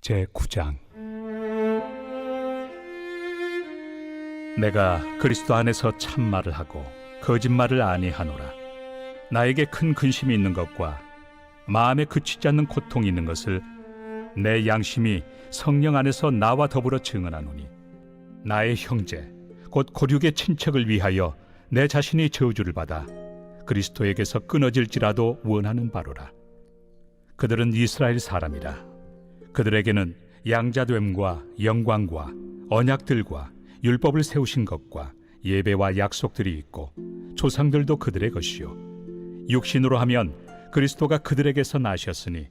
제9장. 내가 그리스도 안에서 참말을 하고 거짓말을 아니하노라. 나에게 큰 근심이 있는 것과 마음에 그치지 않는 고통이 있는 것을 내 양심이 성령 안에서 나와 더불어 증언하노니, 나의 형제 곧 고륙의 친척을 위하여 내 자신이 저주를 받아 그리스도에게서 끊어질지라도 원하는 바로라. 그들은 이스라엘 사람이라. 그들에게는 양자됨과 영광과 언약들과 율법을 세우신 것과 예배와 약속들이 있고 조상들도 그들의 것이요, 육신으로 하면 그리스도가 그들에게서 나셨으니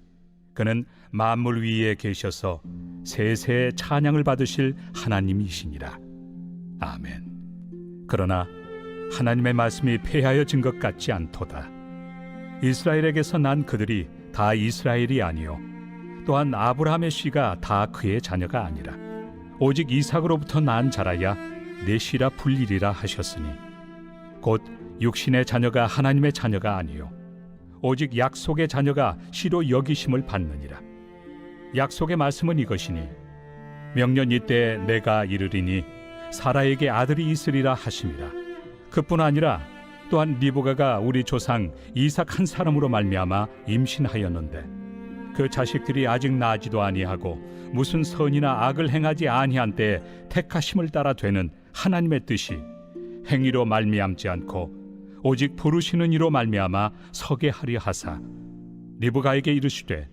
그는 만물 위에 계셔서 세세의 찬양을 받으실 하나님이시니라. 아멘. 그러나 하나님의 말씀이 폐하여진 것 같지 않도다. 이스라엘에게서 난 그들이 다 이스라엘이 아니요, 또한 아브라함의 씨가 다 그의 자녀가 아니라 오직 이삭으로부터 난 자라야 내 씨라 불리리라 하셨으니, 곧 육신의 자녀가 하나님의 자녀가 아니요 오직 약속의 자녀가 씨로 여기심을 받느니라. 약속의 말씀은 이것이니, 명년 이때에 내가 이르리니 사라에게 아들이 있으리라 하심이라. 그뿐 아니라 또한 리브가가 우리 조상 이삭 한 사람으로 말미암아 임신하였는데, 그 자식들이 아직 나지도 아니하고 무슨 선이나 악을 행하지 아니한 때에 택하심을 따라 되는 하나님의 뜻이 행위로 말미암지 않고 오직 부르시는 이로 말미암아 서게 하려 하사, 리브가에게 이르시되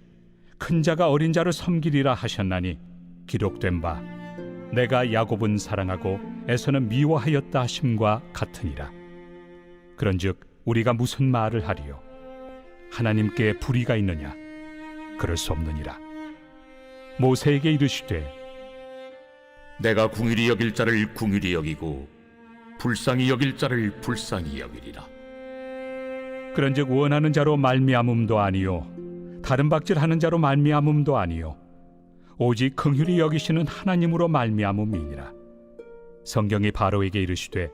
큰 자가 어린 자를 섬기리라 하셨나니, 기록된 바 내가 야곱은 사랑하고 에서는 미워하였다 하심과 같으니라. 그런즉 우리가 무슨 말을 하리요? 하나님께 불의가 있느냐? 그럴 수 없느니라. 모세에게 이르시되 내가 궁휼히 여길 자를 궁휼히 여기고 불쌍히 여길 자를 불쌍히 여기리라. 그런즉 원하는 자로 말미암음도 아니요 다른 박질하는 자로 말미암음도 아니요 오직 긍휼히 여기시는 하나님으로 말미암음이니라. 성경이 바로에게 이르시되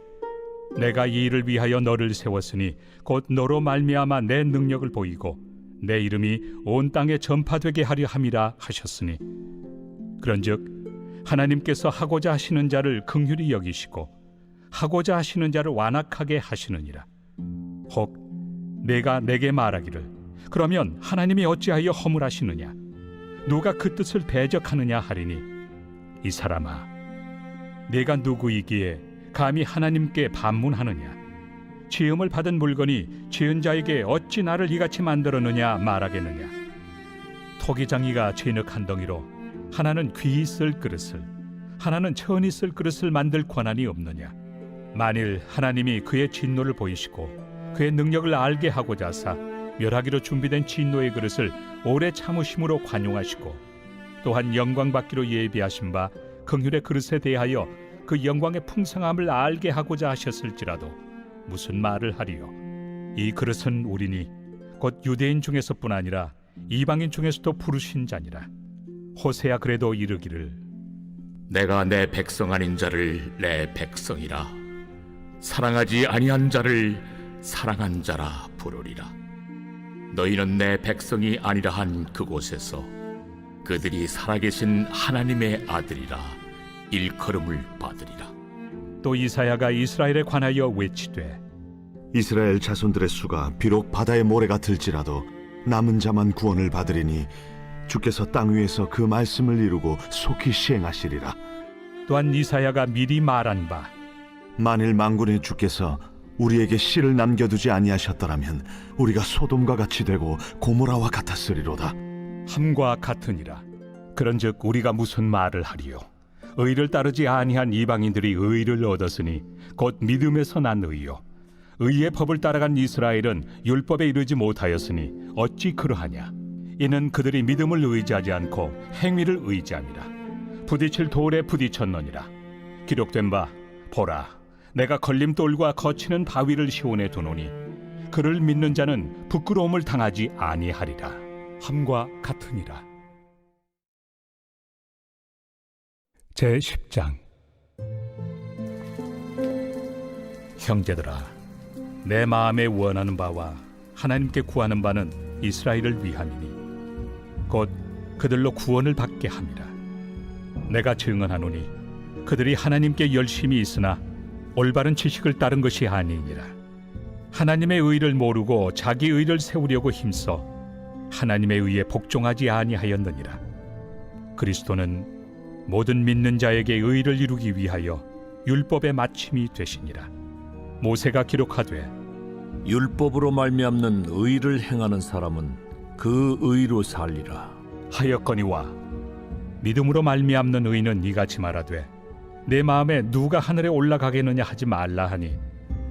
내가 이 일을 위하여 너를 세웠으니 곧 너로 말미암아 내 능력을 보이고 내 이름이 온 땅에 전파되게 하려 함이라 하셨으니, 그런즉 하나님께서 하고자 하시는 자를 긍휼히 여기시고 하고자 하시는 자를 완악하게 하시느니라. 혹 내가 내게 말하기를 그러면 하나님이 어찌하여 허물하시느냐, 누가 그 뜻을 대적하느냐 하리니, 이 사람아, 내가 누구이기에 감히 하나님께 반문하느냐? 지음을 받은 물건이 지은 자에게 어찌 나를 이같이 만들었느냐 말하겠느냐? 토기장이가 진흙 한 덩이로 하나는 귀히 쓸 그릇을, 하나는 천히 쓸 그릇을 만들 권한이 없느냐? 만일 하나님이 그의 진노를 보이시고 그의 능력을 알게 하고자 하사 멸하기로 준비된 진노의 그릇을 오래 참으심으로 관용하시고 또한 영광 받기로 예비하신 바 긍휼의 그릇에 대하여 그 영광의 풍성함을 알게 하고자 하셨을지라도 무슨 말을 하리요? 이 그릇은 우리니 곧 유대인 중에서뿐 아니라 이방인 중에서도 부르신 자니라. 호세야 그래도 이르기를 내가 내 백성 아닌 자를 내 백성이라, 사랑하지 아니한 자를 사랑한 자라 부르리라. 너희는 내 백성이 아니라 한 그곳에서 그들이 살아계신 하나님의 아들이라 일컬음을 받으리라. 또 이사야가 이스라엘에 관하여 외치되 이스라엘 자손들의 수가 비록 바다의 모래가 들지라도 남은 자만 구원을 받으리니 주께서 땅 위에서 그 말씀을 이루고 속히 시행하시리라. 또한 이사야가 미리 말한 바 만일 만군의 주께서 우리에게 씨를 남겨두지 아니하셨더라면 우리가 소돔과 같이 되고 고모라와 같았으리로다. 함과 같으니라. 그런즉 우리가 무슨 말을 하리요? 의를 따르지 아니한 이방인들이 의를 얻었으니 곧 믿음에서 난 의요, 의의 법을 따라간 이스라엘은 율법에 이르지 못하였으니 어찌 그러하냐? 이는 그들이 믿음을 의지하지 않고 행위를 의지함이라. 부딪힐 돌에 부딪혔느니라. 기록된 바 보라, 내가 걸림돌과 거치는 바위를 시온에 두노니 그를 믿는 자는 부끄러움을 당하지 아니하리라. 함과 같으니라. 제10장. 형제들아, 내 마음에 원하는 바와 하나님께 구하는 바는 이스라엘을 위함이니 곧 그들로 구원을 받게 함이라. 내가 증언하노니 그들이 하나님께 열심히 있으나 올바른 지식을 따른 것이 아니니라. 하나님의 의를 모르고 자기 의를 세우려고 힘써 하나님의 의에 복종하지 아니하였느니라. 그리스도는 모든 믿는 자에게 의를 이루기 위하여 율법의 마침이 되시니라. 모세가 기록하되 율법으로 말미암는 의를 행하는 사람은 그 의로 살리라. 하였거니와 믿음으로 말미암는 의는 이같이 말하되 내 마음에 누가 하늘에 올라가겠느냐 하지 말라 하니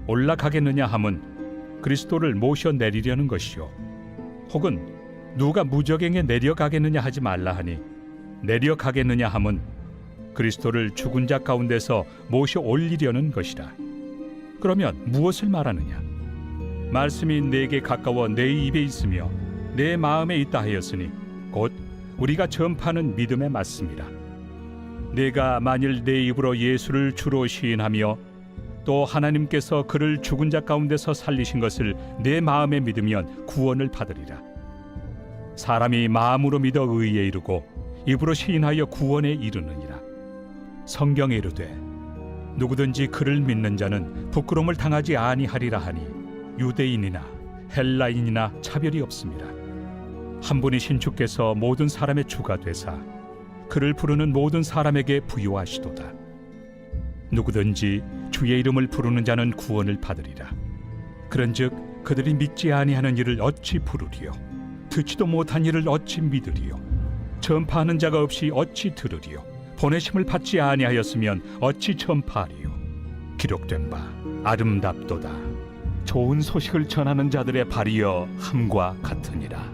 올라가겠느냐 함은 그리스도를 모셔 내리려는 것이요 혹은 누가 무저갱에 내려가겠느냐 하지 말라 하니 내려가겠느냐 함은 그리스도를 죽은 자 가운데서 모셔 올리려는 것이라. 그러면 무엇을 말하느냐? 말씀이 내게 가까워 내 입에 있으며 내 마음에 있다 하였으니 곧 우리가 전파하는 믿음의 말씀이라. 내가 만일 내 입으로 예수를 주로 시인하며 또 하나님께서 그를 죽은 자 가운데서 살리신 것을 내 마음에 믿으면 구원을 받으리라. 사람이 마음으로 믿어 의에 이르고 입으로 시인하여 구원에 이르느니라. 성경에 이르되 누구든지 그를 믿는 자는 부끄러움을 당하지 아니하리라 하니 유대인이나 헬라인이나 차별이 없습니다. 한 분이신 주께서 모든 사람의 주가 되사 그를 부르는 모든 사람에게 부요하시도다. 누구든지 주의 이름을 부르는 자는 구원을 받으리라. 그런즉 그들이 믿지 아니하는 일을 어찌 부르리요? 듣지도 못한 일을 어찌 믿으리요? 전파하는 자가 없이 어찌 들으리요? 보내심을 받지 아니하였으면 어찌 전파하리요? 기록된 바 아름답도다. 좋은 소식을 전하는 자들의 발이여 함과 같으니라.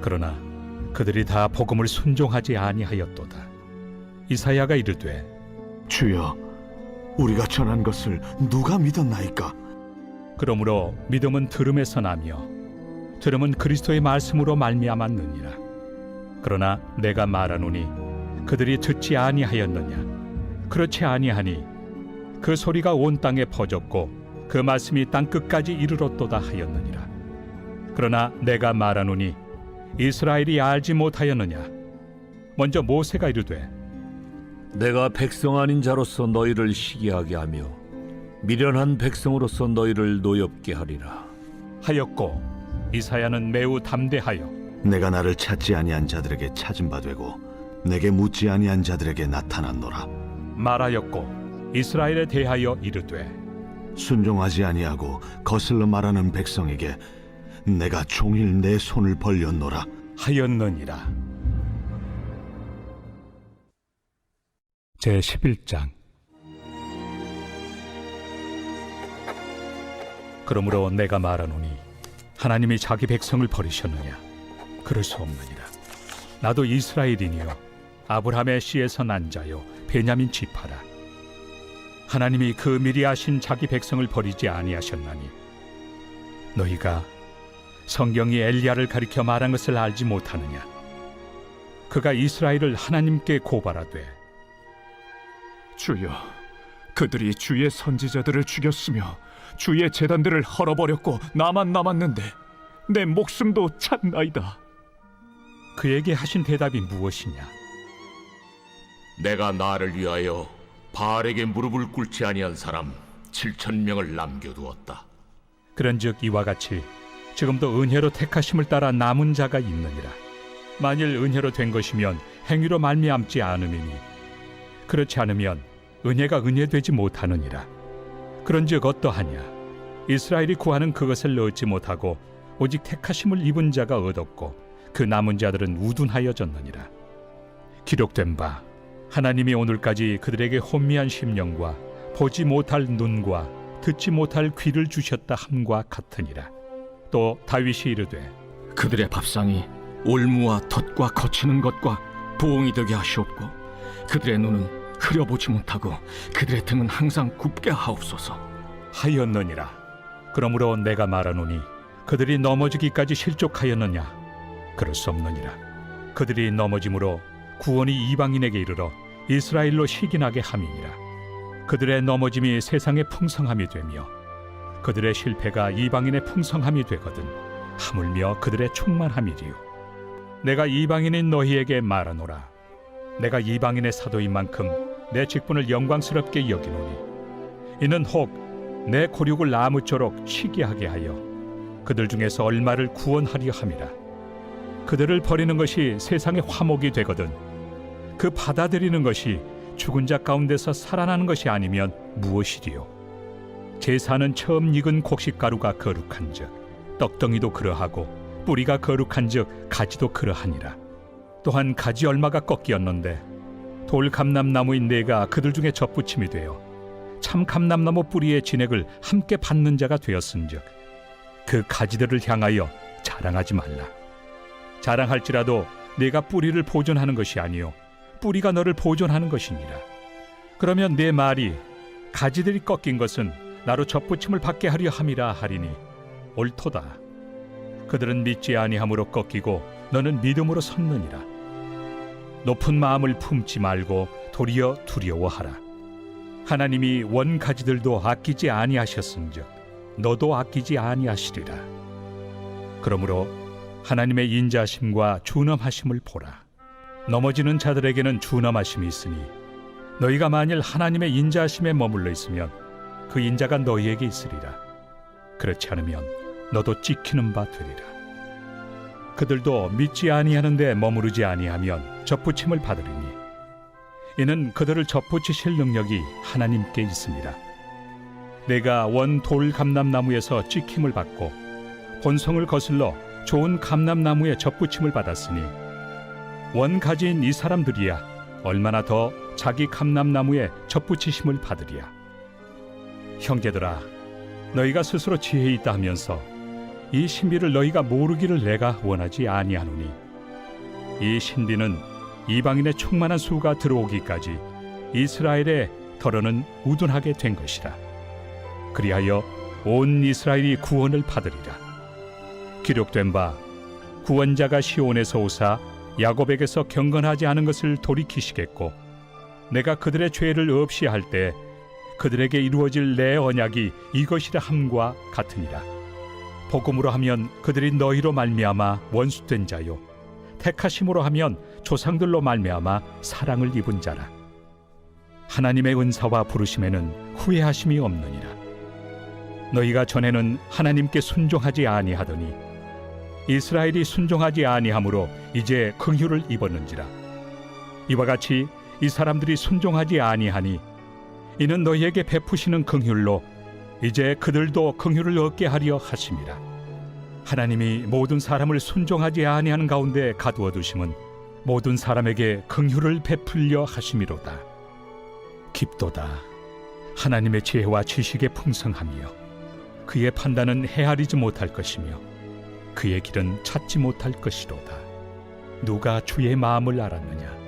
그러나 그들이 다 복음을 순종하지 아니하였도다. 이사야가 이르되 주여, 우리가 전한 것을 누가 믿었나이까? 그러므로 믿음은 들음에서 나며 들음은 그리스도의 말씀으로 말미암았느니라. 그러나 내가 말하노니 그들이 듣지 아니하였느냐? 그렇지 아니하니 그 소리가 온 땅에 퍼졌고 그 말씀이 땅 끝까지 이르렀도다 하였느니라. 그러나 내가 말하노니 이스라엘이 알지 못하였느냐? 먼저 모세가 이르되 내가 백성 아닌 자로서 너희를 시기하게 하며 미련한 백성으로서 너희를 노엽게 하리라. 하였고 이사야는 매우 담대하여 내가 나를 찾지 아니한 자들에게 찾은 바 되고 내게 묻지 아니한 자들에게 나타났노라. 말하였고 이스라엘에 대하여 이르되 순종하지 아니하고 거슬러 말하는 백성에게 내가 종일 내 손을 벌렸노라. 하였느니라. 제11장. 그러므로 내가 말하노니 하나님이 자기 백성을 버리셨느냐? 그럴 수 없느니라. 나도 이스라엘이니요 아브라함의 씨에서 난 자요 베냐민 지파라. 하나님이 그 미리 아신 자기 백성을 버리지 아니하셨나니 너희가 성경이 엘리야를 가리켜 말한 것을 알지 못하느냐? 그가 이스라엘을 하나님께 고발하되 주여, 그들이 주의 선지자들을 죽였으며 주의 제단들을 헐어버렸고 나만 남았는데 내 목숨도 찾나이다. 그에게 하신 대답이 무엇이냐? 내가 나를 위하여 바알에게 무릎을 꿇지 아니한 사람 7,000명을 남겨두었다. 그런즉 이와 같이 지금도 은혜로 택하심을 따라 남은 자가 있느니라. 만일 은혜로 된 것이면 행위로 말미암지 않음이니 그렇지 않으면 은혜가 은혜되지 못하느니라. 그런즉 어떠하냐? 이스라엘이 구하는 그것을 얻지 못하고 오직 택하심을 입은 자가 얻었고 그 남은 자들은 우둔하여졌느니라. 기록된 바 하나님이 오늘까지 그들에게 혼미한 심령과 보지 못할 눈과 듣지 못할 귀를 주셨다 함과 같으니라. 또 다윗이 이르되 그들의 밥상이 올무와 덫과 거치는 것과 부엉이 되게 하시옵고 그들의 눈은 흐려보지 못하고 그들의 등은 항상 굽게 하옵소서. 하였느니라. 그러므로 내가 말하노니 그들이 넘어지기까지 실족하였느냐? 그럴 수 없느니라. 그들이 넘어짐으로 구원이 이방인에게 이르러 이스라엘로 시기나게 함이니라. 그들의 넘어짐이 세상의 풍성함이 되며 그들의 실패가 이방인의 풍성함이 되거든 하물며 그들의 충만함이리요. 내가 이방인인 너희에게 말하노라. 내가 이방인의 사도인 만큼 내 직분을 영광스럽게 여기노니 이는 혹 내 고륙을 나무처럼 희귀하게 하여 그들 중에서 얼마를 구원하려 함이라. 그들을 버리는 것이 세상의 화목이 되거든 그 받아들이는 것이 죽은 자 가운데서 살아나는 것이 아니면 무엇이리요? 제사는 처음 익은 곡식가루가 거룩한즉 떡덩이도 그러하고 뿌리가 거룩한즉 가지도 그러하니라. 또한 가지 얼마가 꺾이었는데 돌 감람나무인 내가 그들 중에 접붙임이 되어 참 감람나무 뿌리의 진액을 함께 받는 자가 되었은즉 그 가지들을 향하여 자랑하지 말라. 자랑할지라도 내가 뿌리를 보존하는 것이 아니요 뿌리가 너를 보존하는 것이니라. 그러면 내 말이 가지들이 꺾인 것은 나로 접붙임을 받게 하려 함이라 하리니 옳도다. 그들은 믿지 아니함으로 꺾이고 너는 믿음으로 섰느니라. 높은 마음을 품지 말고 도리어 두려워하라. 하나님이 원 가지들도 아끼지 아니하셨은즉 너도 아끼지 아니하시리라. 그러므로 하나님의 인자하심과 준엄하심을 보라. 넘어지는 자들에게는 준엄하심이 있으니 너희가 만일 하나님의 인자하심에 머물러 있으면 그 인자가 너희에게 있으리라. 그렇지 않으면 너도 찍히는 바 되리라. 그들도 믿지 아니하는데 머무르지 아니하면 접붙임을 받으리니 이는 그들을 접붙이실 능력이 하나님께 있습니다. 내가 원 돌 감람나무에서 찍힘을 받고 본성을 거슬러 좋은 감람나무에 접붙임을 받았으니 원 가지인 이 사람들이야 얼마나 더 자기 감람나무에 접붙이심을 받으리야. 형제들아, 너희가 스스로 지혜 있다 하면서 이 신비를 너희가 모르기를 내가 원하지 아니하노니 이 신비는 이방인의 충만한 수가 들어오기까지 이스라엘의 덜어는 우둔하게 된 것이라. 그리하여 온 이스라엘이 구원을 받으리라. 기록된 바 구원자가 시온에서 오사 야곱에게서 경건하지 않은 것을 돌이키시겠고 내가 그들의 죄를 없이 할 때 그들에게 이루어질 내 언약이 이것이라 함과 같으니라. 복음으로 하면 그들이 너희로 말미암아 원수된 자요 택하심으로 하면 조상들로 말미암아 사랑을 입은 자라. 하나님의 은사와 부르심에는 후회하심이 없느니라. 너희가 전에는 하나님께 순종하지 아니하더니 이스라엘이 순종하지 아니하므로 이제 긍휼을 입었는지라. 이와 같이 이 사람들이 순종하지 아니하니 이는 너희에게 베푸시는 긍휼로 이제 그들도 긍휼을 얻게 하려 하심이라. 하나님이 모든 사람을 순종하지 아니하는 가운데 가두어 두심은 모든 사람에게 긍휼을 베풀려 하심이로다. 깊도다. 하나님의 지혜와 지식의 풍성하며 그의 판단은 헤아리지 못할 것이며 그의 길은 찾지 못할 것이로다. 누가 주의 마음을 알았느냐?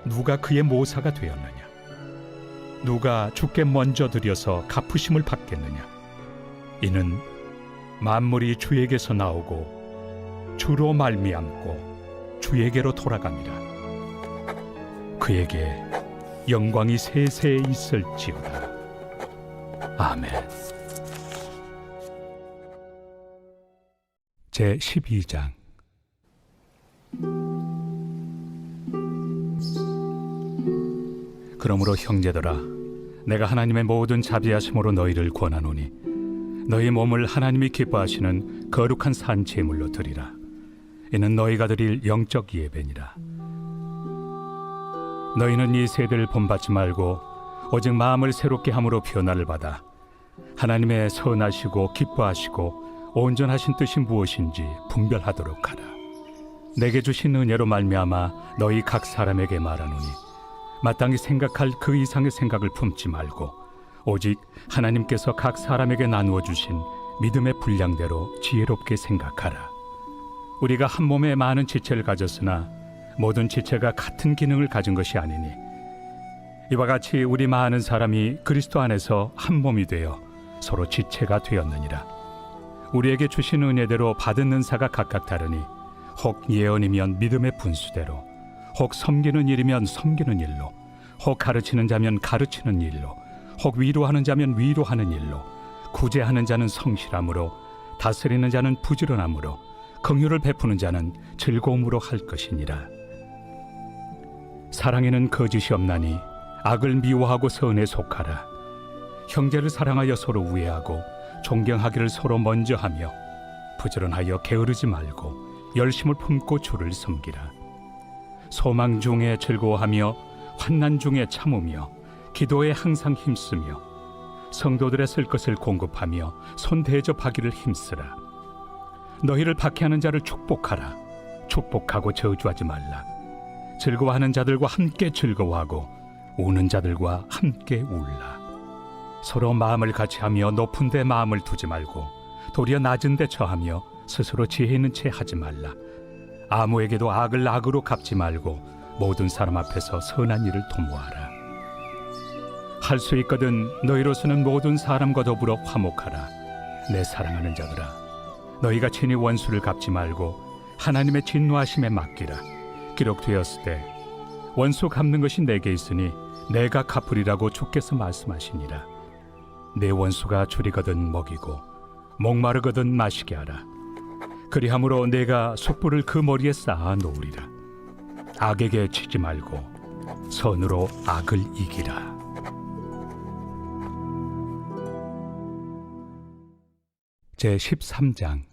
누가 그의 모사가 되었느냐? 누가 주께 먼저 드려서 갚으심을 받겠느냐? 이는 만물이 주에게서 나오고 주로 말미암고 주에게로 돌아갑니다. 그에게 영광이 세세에 있을지어다. 아멘. 제 12장. 그러므로 형제들아, 내가 하나님의 모든 자비하심으로 너희를 권하노니 너희 몸을 하나님이 기뻐하시는 거룩한 산 제물로 드리라. 이는 너희가 드릴 영적 예배니라. 너희는 이 세대를 본받지 말고 오직 마음을 새롭게 함으로 변화를 받아 하나님의 선하시고 기뻐하시고 온전하신 뜻이 무엇인지 분별하도록 하라. 내게 주신 은혜로 말미암아 너희 각 사람에게 말하노니 마땅히 생각할 그 이상의 생각을 품지 말고 오직 하나님께서 각 사람에게 나누어 주신 믿음의 분량대로 지혜롭게 생각하라. 우리가 한 몸에 많은 지체를 가졌으나 모든 지체가 같은 기능을 가진 것이 아니니 이와 같이 우리 많은 사람이 그리스도 안에서 한 몸이 되어 서로 지체가 되었느니라. 우리에게 주신 은혜대로 받은 은사가 각각 다르니 혹 예언이면 믿음의 분수대로, 혹 섬기는 일이면 섬기는 일로, 혹 가르치는 자면 가르치는 일로, 혹 위로하는 자면 위로하는 일로, 구제하는 자는 성실함으로, 다스리는 자는 부지런함으로, 긍휼을 베푸는 자는 즐거움으로 할 것이니라. 사랑에는 거짓이 없나니 악을 미워하고 선에 속하라. 형제를 사랑하여 서로 우애하고 존경하기를 서로 먼저 하며 부지런하여 게으르지 말고 열심을 품고 주를 섬기라. 소망 중에 즐거워하며 환난 중에 참으며 기도에 항상 힘쓰며 성도들의 쓸 것을 공급하며 손 대접하기를 힘쓰라. 너희를 박해하는 자를 축복하라. 축복하고 저주하지 말라. 즐거워하는 자들과 함께 즐거워하고 우는 자들과 함께 울라. 서로 마음을 같이하며 높은 데 마음을 두지 말고 도리어 낮은 데 처하며 스스로 지혜 있는 채 하지 말라. 아무에게도 악을 악으로 갚지 말고 모든 사람 앞에서 선한 일을 도모하라. 할 수 있거든 너희로서는 모든 사람과 더불어 화목하라. 내 사랑하는 자들아, 너희가 친히 원수를 갚지 말고 하나님의 진노하심에 맡기라. 기록되었을 때 원수 갚는 것이 내게 있으니 내가 갚으리라고 주께서 말씀하시니라. 내 원수가 줄이거든 먹이고 목마르거든 마시게 하라. 그리함으로 내가 숯불을 그 머리에 쌓아 놓으리라. 악에게 치지 말고 선으로 악을 이기라. 제 13장.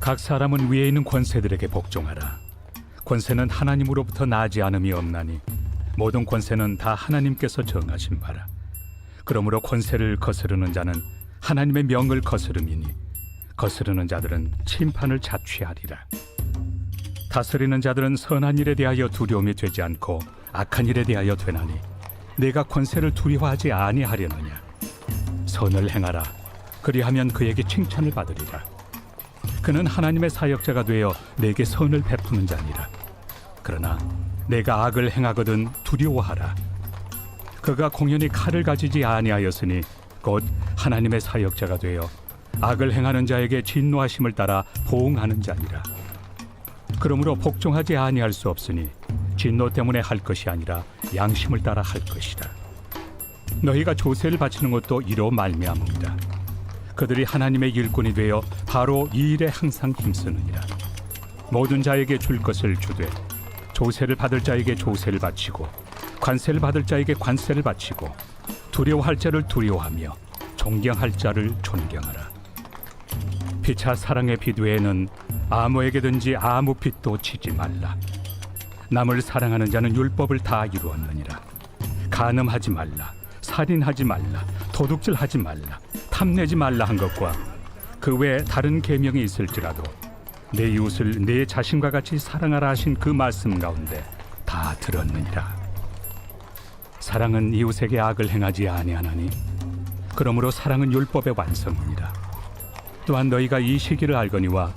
각 사람은 위에 있는 권세들에게 복종하라. 권세는 하나님으로부터 나지 않음이 없나니 모든 권세는 다 하나님께서 정하신 바라. 그러므로 권세를 거스르는 자는 하나님의 명을 거스름이니 거스르는 자들은 심판을 자취하리라. 다스리는 자들은 선한 일에 대하여 두려움이 되지 않고 악한 일에 대하여 되나니 내가 권세를 두려워하지 아니하려느냐. 선을 행하라. 그리하면 그에게 칭찬을 받으리라. 그는 하나님의 사역자가 되어 내게 선을 베푸는 자니라. 그러나 내가 악을 행하거든 두려워하라. 그가 공연히 칼을 가지지 아니하였으니 곧 하나님의 사역자가 되어 악을 행하는 자에게 진노하심을 따라 보응하는 자니라. 그러므로 복종하지 아니할 수 없으니 진노 때문에 할 것이 아니라 양심을 따라 할 것이라. 너희가 조세를 바치는 것도 이로 말미암음이라. 그들이 하나님의 일꾼이 되어 바로 이 일에 항상 힘쓰느니라. 모든 자에게 줄 것을 주되 조세를 받을 자에게 조세를 바치고 관세를 받을 자에게 관세를 바치고 두려워할 자를 두려워하며 존경할 자를 존경하라. 피차 사랑의 빛 외에는 아무에게든지 아무 빛도 치지 말라. 남을 사랑하는 자는 율법을 다 이루었느니라. 간음하지 말라, 살인하지 말라, 도둑질하지 말라, 탐내지 말라 한 것과 그 외에 다른 계명이 있을지라도 내 이웃을 내 자신과 같이 사랑하라 하신 그 말씀 가운데 다 들었느니라. 사랑은 이웃에게 악을 행하지 아니하나니 그러므로 사랑은 율법의 완성이니라. 또한 너희가 이 시기를 알거니와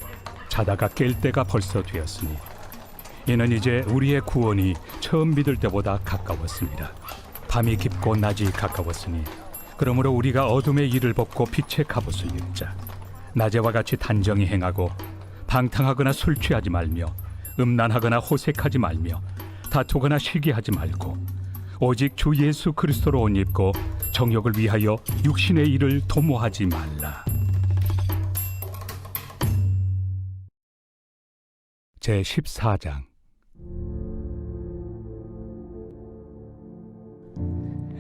자다가 깰 때가 벌써 되었으니 이는 이제 우리의 구원이 처음 믿을 때보다 가까웠습니다. 밤이 깊고 낮이 가까웠으니 그러므로 우리가 어둠의 일을 벗고 빛의 갑옷을 입자. 낮에와 같이 단정히 행하고 방탕하거나 술 취하지 말며 음란하거나 호색하지 말며 다투거나 시기하지 말고 오직 주 예수 그리스도로 옷 입고 정욕을 위하여 육신의 일을 도모하지 말라. 제 14장.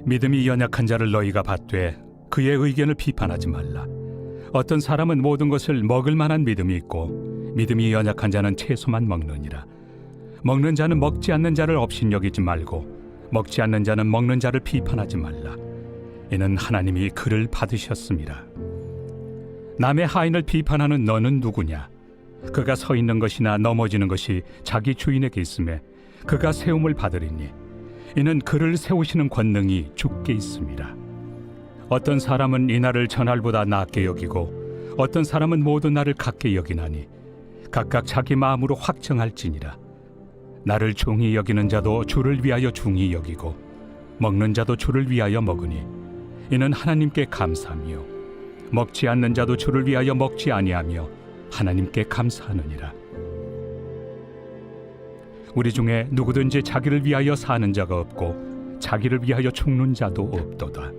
믿음이 연약한 자를 너희가 받되 그의 의견을 비판하지 말라. 어떤 사람은 모든 것을 먹을 만한 믿음이 있고 믿음이 연약한 자는 채소만 먹느니라. 먹는 자는 먹지 않는 자를 업신여기지 말고 먹지 않는 자는 먹는 자를 비판하지 말라. 이는 하나님이 그를 받으셨습니다. 남의 하인을 비판하는 너는 누구냐? 그가 서 있는 것이나 넘어지는 것이 자기 주인에게 있음에 그가 세움을 받으리니 이는 그를 세우시는 권능이 주께 있습니다. 어떤 사람은 이 날을 전날보다 낮게 여기고 어떤 사람은 모든 날을 같게 여기나니 각각 자기 마음으로 확정할지니라. 나를 중히 여기는 자도 주를 위하여 중히 여기고 먹는 자도 주를 위하여 먹으니 이는 하나님께 감사하며 먹지 않는 자도 주를 위하여 먹지 아니하며 하나님께 감사하느니라. 우리 중에 누구든지 자기를 위하여 사는 자가 없고 자기를 위하여 죽는 자도 없도다.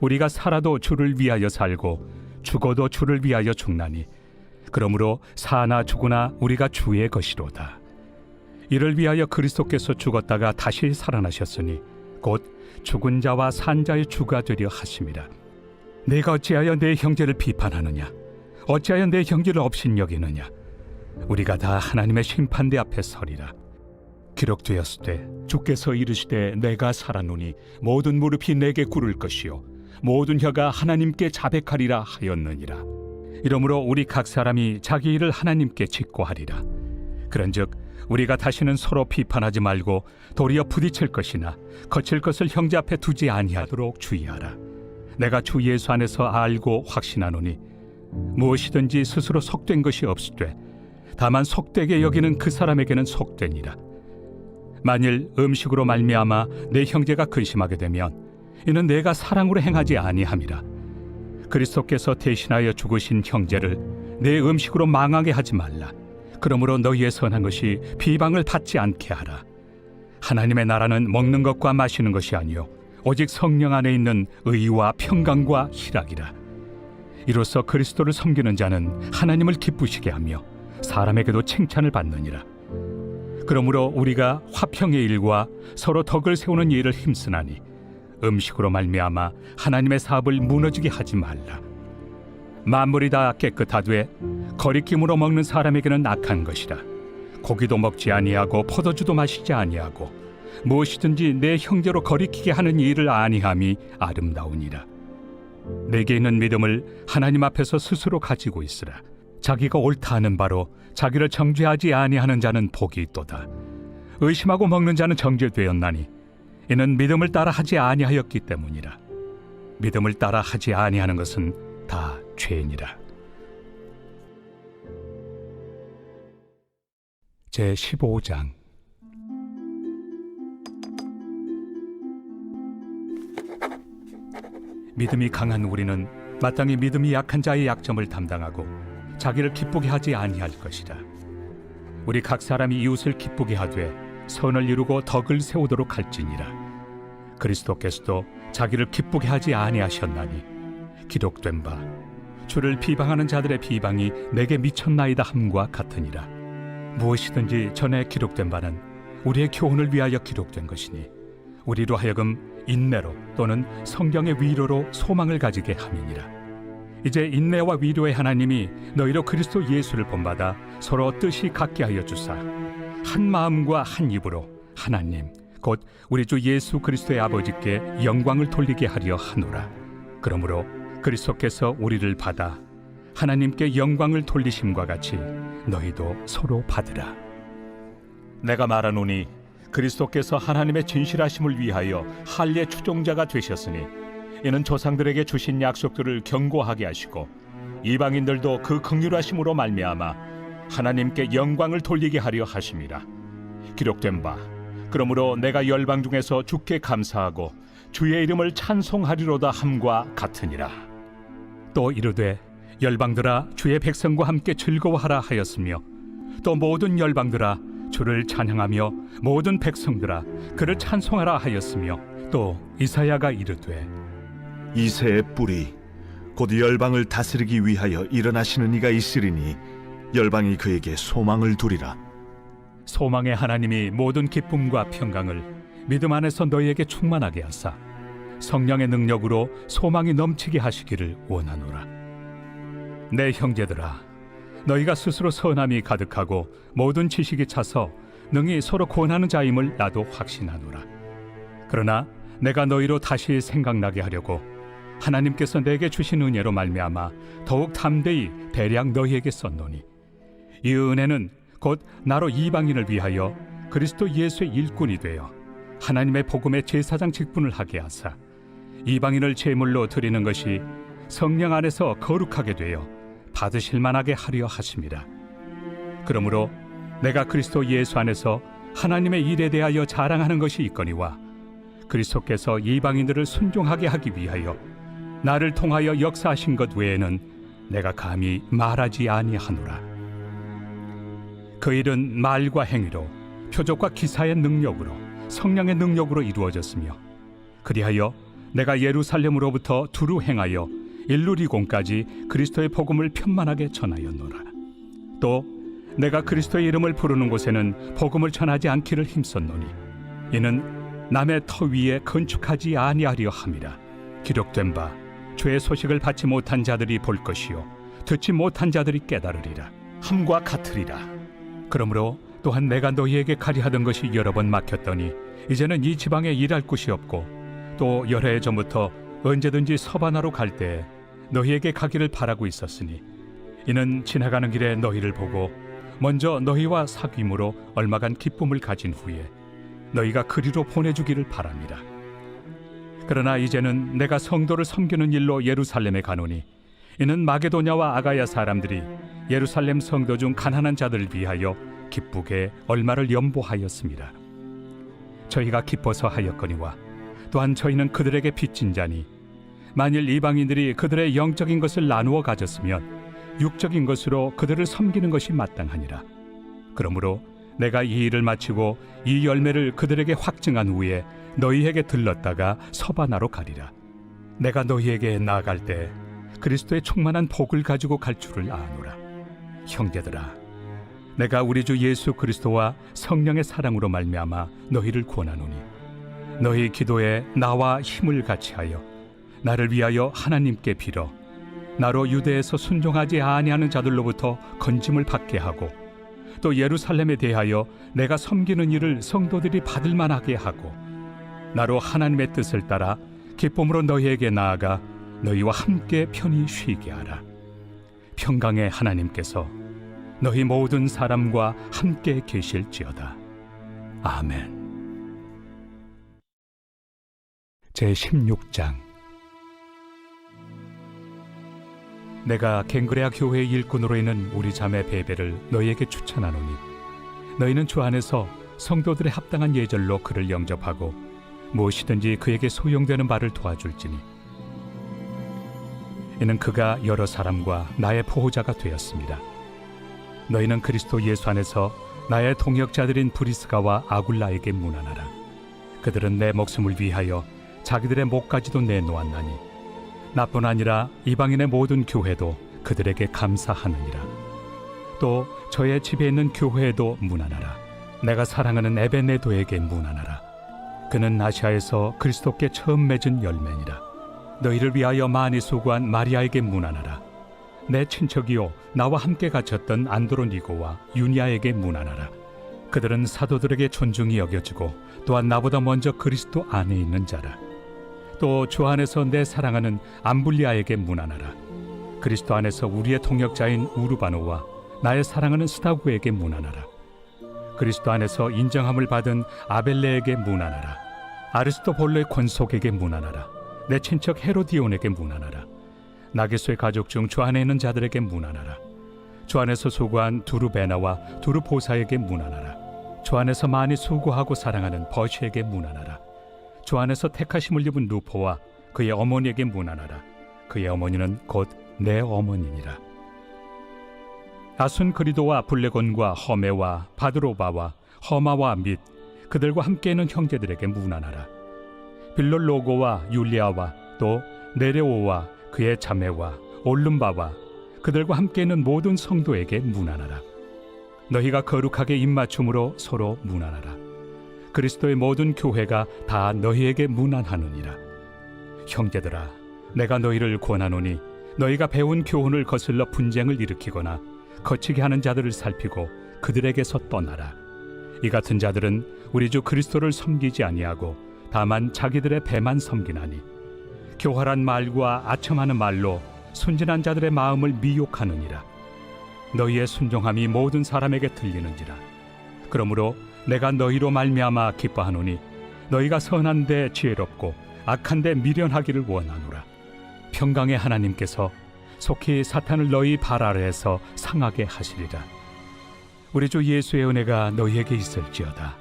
우리가 살아도 주를 위하여 살고 죽어도 주를 위하여 죽나니 그러므로 사나 죽으나 우리가 주의 것이로다. 이를 위하여 그리스도께서 죽었다가 다시 살아나셨으니 곧 죽은 자와 산 자의 주가 되려 하심이라. 내가 어찌하여 내 형제를 비판하느냐? 어찌하여 내 형제를 업신여기느냐? 우리가 다 하나님의 심판대 앞에 서리라. 기록되었으되 주께서 이르시되 내가 살아노니 모든 무릎이 내게 꿇을 것이요 모든 혀가 하나님께 자백하리라 하였느니라. 이러므로 우리 각 사람이 자기 일을 하나님께 직고하리라. 그런즉 우리가 다시는 서로 비판하지 말고 도리어 부딪힐 것이나 거칠 것을 형제 앞에 두지 아니하도록 주의하라. 내가 주 예수 안에서 알고 확신하노니 무엇이든지 스스로 속된 것이 없으되 다만 속되게 여기는 그 사람에게는 속되니라. 만일 음식으로 말미암아 내 형제가 근심하게 되면 이는 내가 사랑으로 행하지 아니함이라. 그리스도께서 대신하여 죽으신 형제를 내 음식으로 망하게 하지 말라. 그러므로 너희의 선한 것이 비방을 받지 않게 하라. 하나님의 나라는 먹는 것과 마시는 것이 아니요 오직 성령 안에 있는 의와 평강과 희락이라. 이로써 그리스도를 섬기는 자는 하나님을 기쁘시게 하며 사람에게도 칭찬을 받느니라. 그러므로 우리가 화평의 일과 서로 덕을 세우는 일을 힘쓰나니 음식으로 말미암아 하나님의 사업을 무너지게 하지 말라. 만물이 다 깨끗하되 거리낌으로 먹는 사람에게는 악한 것이라. 고기도 먹지 아니하고 포도주도 마시지 아니하고 무엇이든지 내 형제로 거리키게 하는 일을 아니함이 아름다우니라. 내게 있는 믿음을 하나님 앞에서 스스로 가지고 있으라. 자기가 옳다 하는 바로 자기를 정죄하지 아니하는 자는 복이 있도다. 의심하고 먹는 자는 정죄되었나니 이는 믿음을 따라 하지 아니하였기 때문이라. 믿음을 따라 하지 아니하는 것은 다 죄니라. 제 15장. 믿음이 강한 우리는 마땅히 믿음이 약한 자의 약점을 담당하고 자기를 기쁘게 하지 아니할 것이라. 우리 각 사람이 이웃을 기쁘게 하되 선을 이루고 덕을 세우도록 할지니라. 그리스도께서도 자기를 기쁘게 하지 아니하셨나니 기록된 바 주를 비방하는 자들의 비방이 내게 미쳤나이다 함과 같으니라. 무엇이든지 전에 기록된 바는 우리의 교훈을 위하여 기록된 것이니 우리로 하여금 인내로 또는 성경의 위로로 소망을 가지게 함이니라. 이제 인내와 위로의 하나님이 너희로 그리스도 예수를 본받아 서로 뜻이 같게 하여 주사 한 마음과 한 입으로 하나님 곧 우리 주 예수 그리스도의 아버지께 영광을 돌리게 하려 하노라. 그러므로 그리스도께서 우리를 받아 하나님께 영광을 돌리심과 같이 너희도 서로 받으라. 내가 말하노니 그리스도께서 하나님의 진실하심을 위하여 할례 추종자가 되셨으니 이는 조상들에게 주신 약속들을 견고하게 하시고 이방인들도 그 긍휼하심으로 말미암아 하나님께 영광을 돌리게 하려 하심이라. 기록된 바 그러므로 내가 열방 중에서 주께 감사하고 주의 이름을 찬송하리로다 함과 같으니라. 또 이르되 열방들아 주의 백성과 함께 즐거워하라 하였으며 또 모든 열방들아 주를 찬양하며 모든 백성들아 그를 찬송하라 하였으며 또 이사야가 이르되 이새의 뿌리 곧 열방을 다스리기 위하여 일어나시는 이가 있으리니 열방이 그에게 소망을 두리라. 소망의 하나님이 모든 기쁨과 평강을 믿음 안에서 너희에게 충만하게 하사 성령의 능력으로 소망이 넘치게 하시기를 원하노라. 내 형제들아 너희가 스스로 선함이 가득하고 모든 지식이 차서 능히 서로 권하는 자임을 나도 확신하노라. 그러나 내가 너희로 다시 생각나게 하려고 하나님께서 내게 주신 은혜로 말미암아 더욱 담대히 대량 너희에게 썼노니 이 은혜는 곧 나로 이방인을 위하여 그리스도 예수의 일꾼이 되어 하나님의 복음의 제사장 직분을 하게 하사 이방인을 제물로 드리는 것이 성령 안에서 거룩하게 되어 받으실 만하게 하려 하심이라. 그러므로 내가 그리스도 예수 안에서 하나님의 일에 대하여 자랑하는 것이 있거니와 그리스도께서 이방인들을 순종하게 하기 위하여 나를 통하여 역사하신 것 외에는 내가 감히 말하지 아니하노라. 그 일은 말과 행위로 표적과 기사의 능력으로 성령의 능력으로 이루어졌으며 그리하여 내가 예루살렘으로부터 두루 행하여 일루리공까지 그리스도의 복음을 편만하게 전하였노라. 또 내가 그리스도의 이름을 부르는 곳에는 복음을 전하지 않기를 힘썼노니 이는 남의 터 위에 건축하지 아니하려 함이라. 기록된 바 죄의 소식을 받지 못한 자들이 볼 것이요 듣지 못한 자들이 깨달으리라 함과 같으리라. 그러므로 또한 내가 너희에게 가리 하던 것이 여러 번 막혔더니 이제는 이 지방에 일할 곳이 없고 또 여러 해 전부터 언제든지 서바나로 갈 때 너희에게 가기를 바라고 있었으니 이는 지나가는 길에 너희를 보고 먼저 너희와 사귐으로 얼마간 기쁨을 가진 후에 너희가 그리로 보내주기를 바랍니다. 그러나 이제는 내가 성도를 섬기는 일로 예루살렘에 가노니 이는 마게도냐와 아가야 사람들이 예루살렘 성도 중 가난한 자들을 위하여 기쁘게 얼마를 연보하였습니다. 저희가 기뻐서 하였거니와 또한 저희는 그들에게 빚진 자니 만일 이방인들이 그들의 영적인 것을 나누어 가졌으면 육적인 것으로 그들을 섬기는 것이 마땅하니라. 그러므로 내가 이 일을 마치고 이 열매를 그들에게 확증한 후에 너희에게 들렀다가 서바나로 가리라. 내가 너희에게 나아갈 때 그리스도의 충만한 복을 가지고 갈 줄을 아노라. 형제들아, 내가 우리 주 예수 그리스도와 성령의 사랑으로 말미암아 너희를 권하노니 너희 기도에 나와 힘을 같이하여 나를 위하여 하나님께 빌어 나로 유대에서 순종하지 아니하는 자들로부터 건짐을 받게 하고 또 예루살렘에 대하여 내가 섬기는 일을 성도들이 받을 만하게 하고 나로 하나님의 뜻을 따라 기쁨으로 너희에게 나아가 너희와 함께 편히 쉬게 하라. 평강의 하나님께서 너희 모든 사람과 함께 계실지어다. 아멘. 제16장. 내가 갱그레아 교회의 일꾼으로 있는 우리 자매 베베를 너희에게 추천하노니 너희는 주 안에서 성도들의 합당한 예절로 그를 영접하고 무엇이든지 그에게 소용되는 바를 도와줄지니 이는 그가 여러 사람과 나의 보호자가 되었습니다. 너희는 그리스도 예수 안에서 나의 동역자들인 브리스가와 아굴라에게 문안하라. 그들은 내 목숨을 위하여 자기들의 목까지도 내놓았나니 나뿐 아니라 이방인의 모든 교회도 그들에게 감사하느니라. 또 저의 집에 있는 교회에도 문안하라. 내가 사랑하는 에베네도에게 문안하라. 그는 아시아에서 그리스도께 처음 맺은 열매니라. 너희를 위하여 많이 수고한 마리아에게 문안하라. 내 친척이요 나와 함께 갇혔던 안드로니고와 유니아에게 문안하라. 그들은 사도들에게 존중이 여겨지고 또한 나보다 먼저 그리스도 안에 있는 자라. 또 주 안에서 내 사랑하는 암블리아에게 문안하라. 그리스도 안에서 우리의 동역자인 우르바노와 나의 사랑하는 스다구에게 문안하라. 그리스도 안에서 인정함을 받은 아벨레에게 문안하라. 아리스토볼로의 권속에게 문안하라. 내 친척 헤로디온에게 문안하라. 나게소의 가족 중 주 안에 있는 자들에게 문안하라. 주 안에서 수고한 두루베나와 두루보사에게 문안하라. 주 안에서 많이 수고하고 사랑하는 버시에게 문안하라. 주 안에서 택하심을 입은 루포와 그의 어머니에게 문안하라. 그의 어머니는 곧 내 어머니니라. 아순그리도와 블레곤과 허메와 바드로바와 허마와 및 그들과 함께 있는 형제들에게 문안하라. 빌롤로고와 율리아와 또 네레오와 그의 자매와 올름바와 그들과 함께 있는 모든 성도에게 문안하라. 너희가 거룩하게 입맞춤으로 서로 문안하라. 그리스도의 모든 교회가 다 너희에게 문안하느니라. 형제들아, 내가 너희를 권하노니 너희가 배운 교훈을 거슬러 분쟁을 일으키거나 거치게 하는 자들을 살피고 그들에게서 떠나라. 이 같은 자들은 우리 주 그리스도를 섬기지 아니하고 다만 자기들의 배만 섬기나니 교활한 말과 아첨하는 말로 순진한 자들의 마음을 미혹하느니라. 너희의 순종함이 모든 사람에게 들리는지라. 그러므로 내가 너희로 말미암아 기뻐하노니 너희가 선한데 지혜롭고 악한데 미련하기를 원하노라. 평강의 하나님께서 속히 사탄을 너희 발 아래에서 상하게 하시리라. 우리 주 예수의 은혜가 너희에게 있을지어다.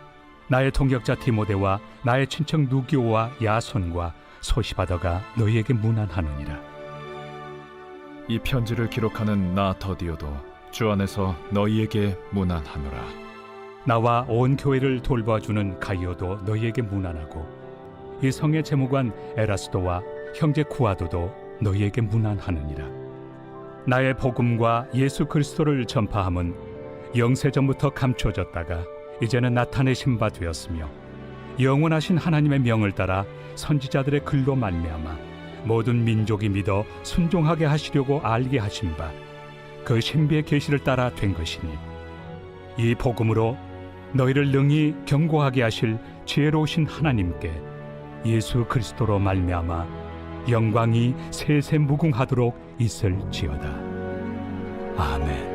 나의 동역자 디모데와 나의 친척 누기오와 야손과 소시바더가 너희에게 문안하느니라. 이 편지를 기록하는 나 더디오도 주 안에서 너희에게 문안하노라. 나와 온 교회를 돌봐주는 가이오도 너희에게 문안하고 이 성의 재무관 에라스도와 형제 구아도도 너희에게 문안하느니라. 나의 복음과 예수 그리스도를 전파함은 영세전부터 감춰졌다가 이제는 나타내신 바 되었으며 영원하신 하나님의 명을 따라 선지자들의 글로 말미암아 모든 민족이 믿어 순종하게 하시려고 알게 하신 바 그 신비의 계시를 따라 된 것이니 이 복음으로 너희를 능히 경고하게 하실 지혜로우신 하나님께 예수 그리스도로 말미암아 영광이 세세 무궁하도록 있을지어다. 아멘.